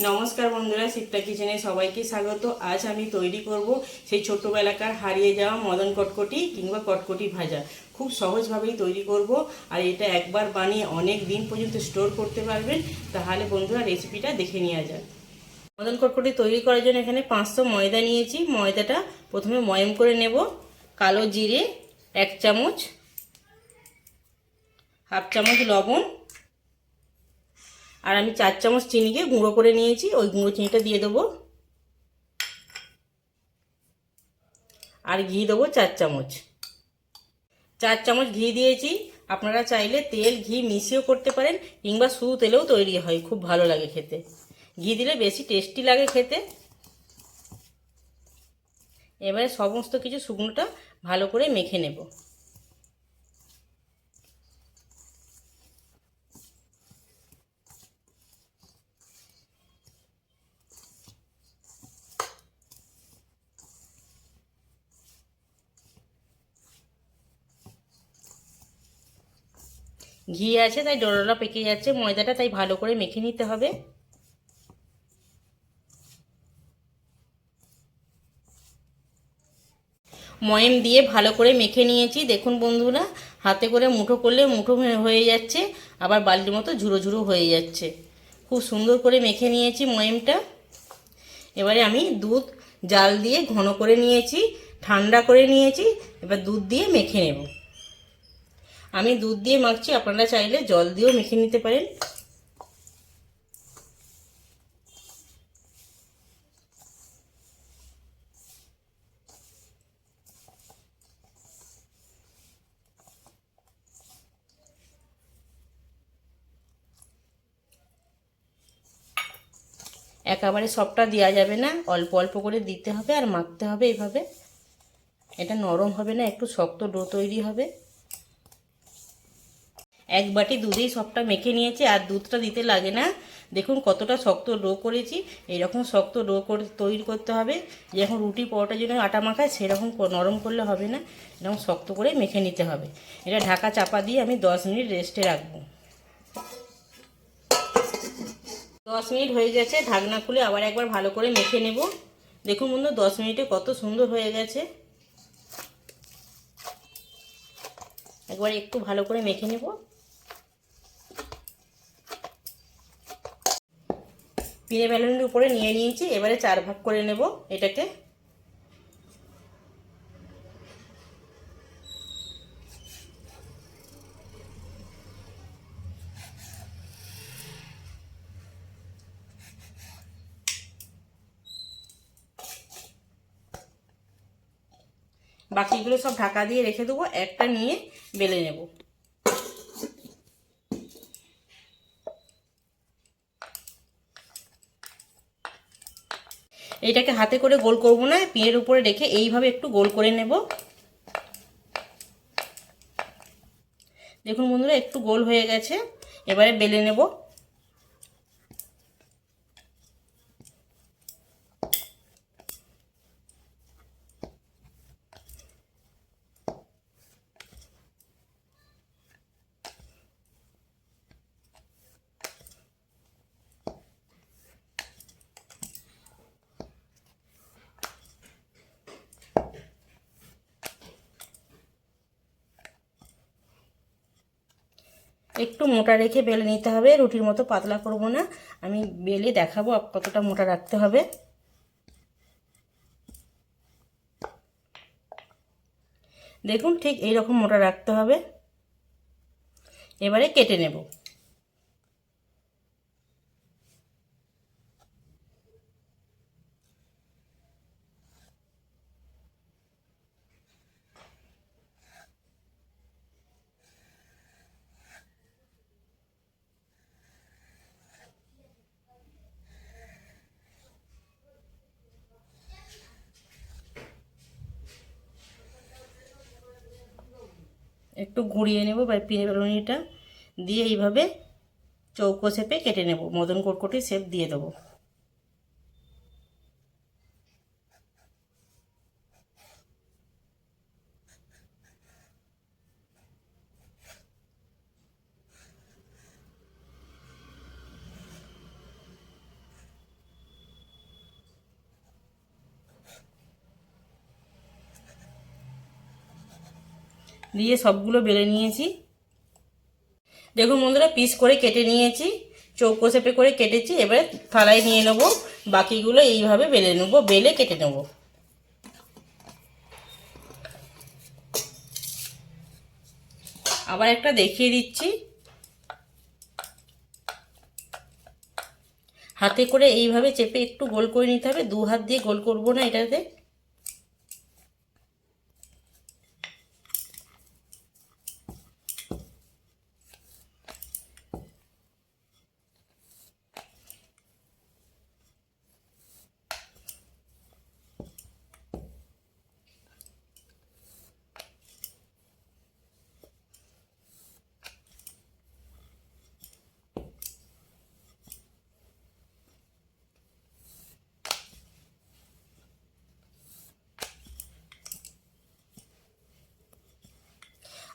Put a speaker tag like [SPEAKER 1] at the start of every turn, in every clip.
[SPEAKER 1] নমস্কার বন্ধুরা, শিপ্রা কিচেনে সবাইকে স্বাগত। আজ আমি তৈরি করব সেই ছোট্টবেলাকার হারিয়ে যাওয়া মদন কটকটি কিংবা কটকটি ভাজা। খুব সহজভাবেই তৈরি করব, আর এটা একবার বানিয়ে অনেক দিন পর্যন্ত স্টোর করতে পারবেন। তাহলে বন্ধুরা রেসিপিটা দেখে নেওয়া যাক। মদন কটকটি তৈরি করার জন্য এখানে 500 ময়দা নিয়েছি। ময়দাটা প্রথমে ময়ম করে নেব। কালো জিরে 1 চামচ, হাফ চামচ লবণ, আর আমি 4 চামচ চিনিকে গুঁড়ো করে নিয়েছি, ওই গুঁড়ো চিনিটা দিয়ে দেবো। আর ঘি দেবো 4 চামচ। 4 চামচ ঘি দিয়েছি। আপনারা চাইলে তেল ঘি মিশিয়েও করতে পারেন, কিংবা শুধু তেলেও তৈরি হয়, খুব ভালো লাগে খেতে। ঘি দিলে বেশি টেস্টি লাগে খেতে। এবারে সমস্ত কিছু শুকনোটা ভালো করে মেখে নেব। ঘি আছে তাই ডোরলা পেকে যাচ্ছে ময়দাটা, তাই ভালো করে মেখে নিতে হবে। ময়ম দিয়ে ভালো করে মেখে নিয়েছি। দেখুন বন্ধুরা, হাতে করে মুঠো করলে মুঠো হয়ে যাচ্ছে, আবার বালির মতো ঝুরো ঝুরো হয়ে যাচ্ছে। খুব সুন্দর করে মেখে নিয়েছি ময়মটা। এবারে আমি দুধ জাল দিয়ে ঘন করে নিয়েছি, ঠান্ডা করে নিয়েছি। এবার দুধ দিয়ে মেখে নেব। আমি দুধ দিয়ে মাখছি, আপনারা চাইলে জল দিয়েও মেখে নিতে পারেন। একেবারে সবটা দেওয়া যাবে না, অল্প অল্প করে দিতে হবে আর মাখতে হবে এইভাবে। এটা নরম হবে না, একটু শক্ত ডো তৈরি হবে। এক বাটি দুধেই সবটা মেখে নিয়েছি, আর দুধটা দিতে লাগে না। দেখুন কতটা শক্ত ডো করেছি। এইরকম শক্ত ডো করে তৈরি করতে হবে, যখন রুটি পরোটার জন্য আটা মাখায় সেরকম নরম করলে হবে না, এরকম শক্ত করে মেখে নিতে হবে। এটা ঢাকা চাপা দিয়ে আমি 10 মিনিট রেস্টে রাখবো। 10 মিনিট হয়ে গেছে, ঢাকনা খুলে আবার একবার ভালো করে মেখে নেব। দেখুন বন্ধু, 10 মিনিটে কত সুন্দর হয়ে গেছে। একবার একটু ভালো করে মেখে নেব। পিনে বেলুনের উপরে নিয়ে নিয়েছি, এবারে 4 ভাগ করে নেব এটাকে। বাকিগুলো সব ঢাকা দিয়ে রেখে দেবো, একটা নিয়ে বেলে নেব। এইটাকে হাতে করে গোল করব না, পিনের উপরে রেখে এইভাবে একটু গোল করে নেব। দেখুন বন্ধুরা, একটু গোল হয়ে গেছে, এবারে বেলে নেব। একটু মোটা রেখে বেলে নিতে হবে, রুটির মতো পাতলা করব না। আমি বেলে দেখাবো কতটা মোটা রাখতে হবে। দেখুন ঠিক এইরকম মোটা রাখতে হবে। এবারে কেটে নেব। একটু ঘুরিয়ে নেব বা পিনে বেলুনিটা দিয়ে এইভাবে চৌকো শেপে কেটে নেব। মদন কটকটি শেপ দিয়ে দেবো। দিয়ে সবগুলো বেলে নিয়েছি। দেখুন বন্ধুরা, পিস করে কেটে নিয়েছি, চৌকো শেপে করে কেটেছি। এবারে থালায় নিয়ে নেবো, বাকিগুলো এইভাবে বেলে নেবো, বেলে কেটে নেবো। আবার একটা দেখিয়ে দিচ্ছি। হাতে করে এইভাবে চেপে একটু গোল করে নিতে হবে, দু হাত দিয়ে গোল করব না এটাতে।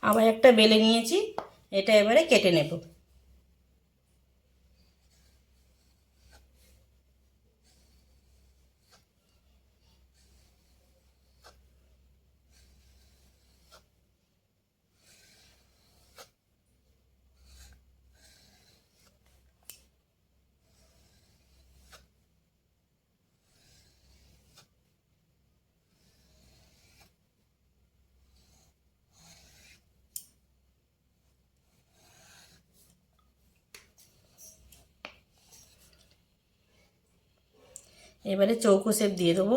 [SPEAKER 1] আবার একটা বেলে নিয়েছি, এটা এবারে কেটে নেব। এবারে চৌকো শেপ দিয়ে দেবো।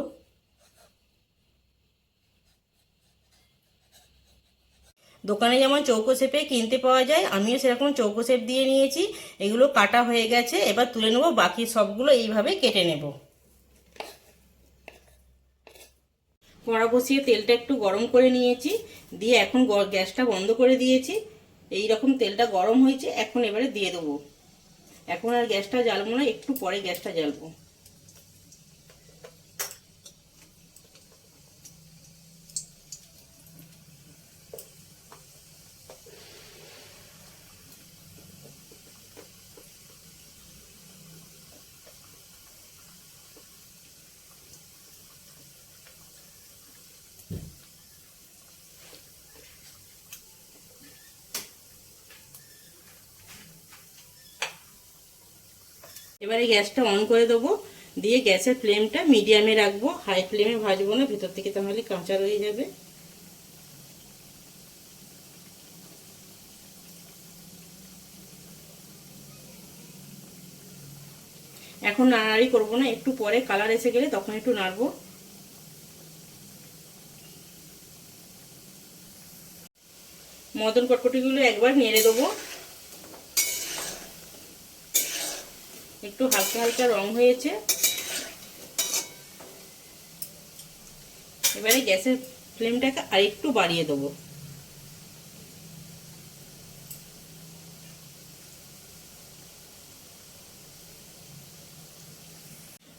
[SPEAKER 1] দোকানে যেমন চৌকো শেপে কিনতে পাওয়া যায়, আমিও সেরকম চৌকো শেপ দিয়ে নিয়েছি। এগুলো কাটা হয়ে গেছে, এবার তুলে নেব। বাকি সবগুলো এইভাবে কেটে নেব। কড়া বসিয়ে তেলটা একটু গরম করে নিয়েছি, দিয়ে এখন গ্যাসটা বন্ধ করে দিয়েছি। এই রকম তেলটা গরম হয়েছে, এখন এবারে দিয়ে দেবো। এখন আর গ্যাসটা জ্বালবো না, একটু পরে গ্যাসটা জ্বালবো। এবারে গ্যাসটা অন করে দেবো, দিয়ে গ্যাসের ফ্লেমটা মিডিয়ামে রাখবো, হাই ফ্লেমে ভাজবো না, ভেতর থেকে তাহলে কাঁচা রয়ে যাবে। এখন নাড়াড়ি করবো না, একটু পরে কালার এসে গেলে তখন একটু নাড়বো। মদন কটকটিগুলো একবার নেড়ে দেবো, একটু হালকা হালকা রং হয়েছে। এবারে গ্যাসের ফ্লেমটাকে আরেকটু বাড়িয়ে দেবো।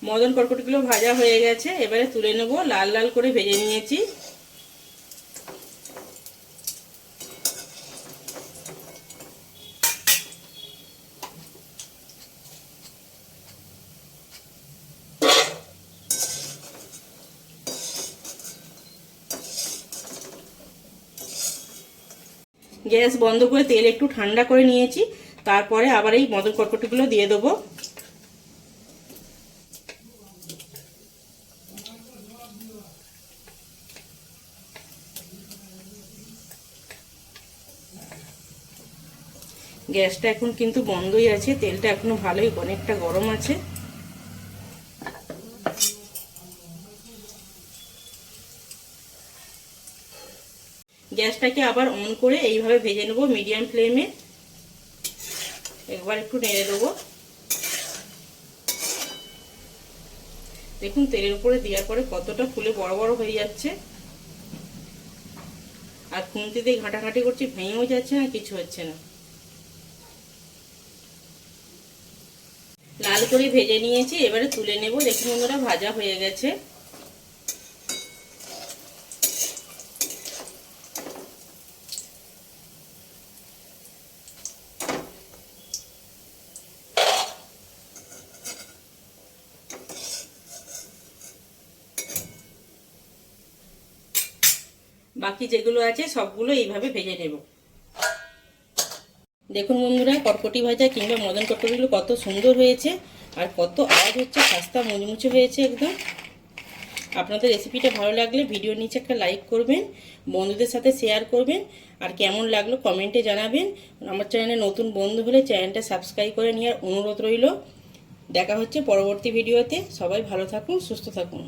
[SPEAKER 1] মদন কটকটিগুলো ভাজা হয়ে গেছে, এবারে তুলে নেবো। লাল লাল করে ভেজে নিয়েছি। গ্যাস বন্ধ করে তেল একটু ঠান্ডা করে নিয়েছি, তারপরে আবার এই মদন কটকটিগুলো দিয়ে দেবো। গ্যাসটা এখন কিন্তু বন্ধই আছে, তেলটা এখনো ভালোই অনেকটা গরম আছে। গ্যাসটাকে আবার অন করে এইভাবে ভেজে নেবো মিডিয়াম ফ্লেমে। একবার একটু নেড়ে দেবো। দেখুন তেলের উপরে দেওয়ার পরে কতটা ফুলে বড় বড় হয়ে যাচ্ছে, আর খুন্তি দিয়ে ঘাঁটাঘাঁটি করছি, ভেঙেও যাচ্ছে না, কিছু হচ্ছে না। লাল করে ভেজে নিয়েছি, এবারে তুলে নেব। দেখুন বন্ধুরা, ভাজা হয়ে গেছে। বাকি যেগুলো আছে সবগুলো এইভাবে ভেজে নেব। দেখুন বন্ধুরা, কটকটি ভাজা কিংবা মদন কটকটিগুলো কত সুন্দর হয়েছে আর কত আওয়াজ হচ্ছে, খাস্তা মুচমুচে হয়েছে একদম। আপনাদের রেসিপিটা ভালো লাগলে ভিডিওর নিচে একটা লাইক করবেন, বন্ধুদের সাথে শেয়ার করবেন, আর কেমন লাগলো কমেন্টে জানাবেন। আমার চ্যানেলে নতুন বন্ধু হলে চ্যানেলটা সাবস্ক্রাইব করে নেওয়ার অনুরোধ রইল। দেখা হচ্ছে পরবর্তী ভিডিওতে। সবাই ভালো থাকুন, সুস্থ থাকুন।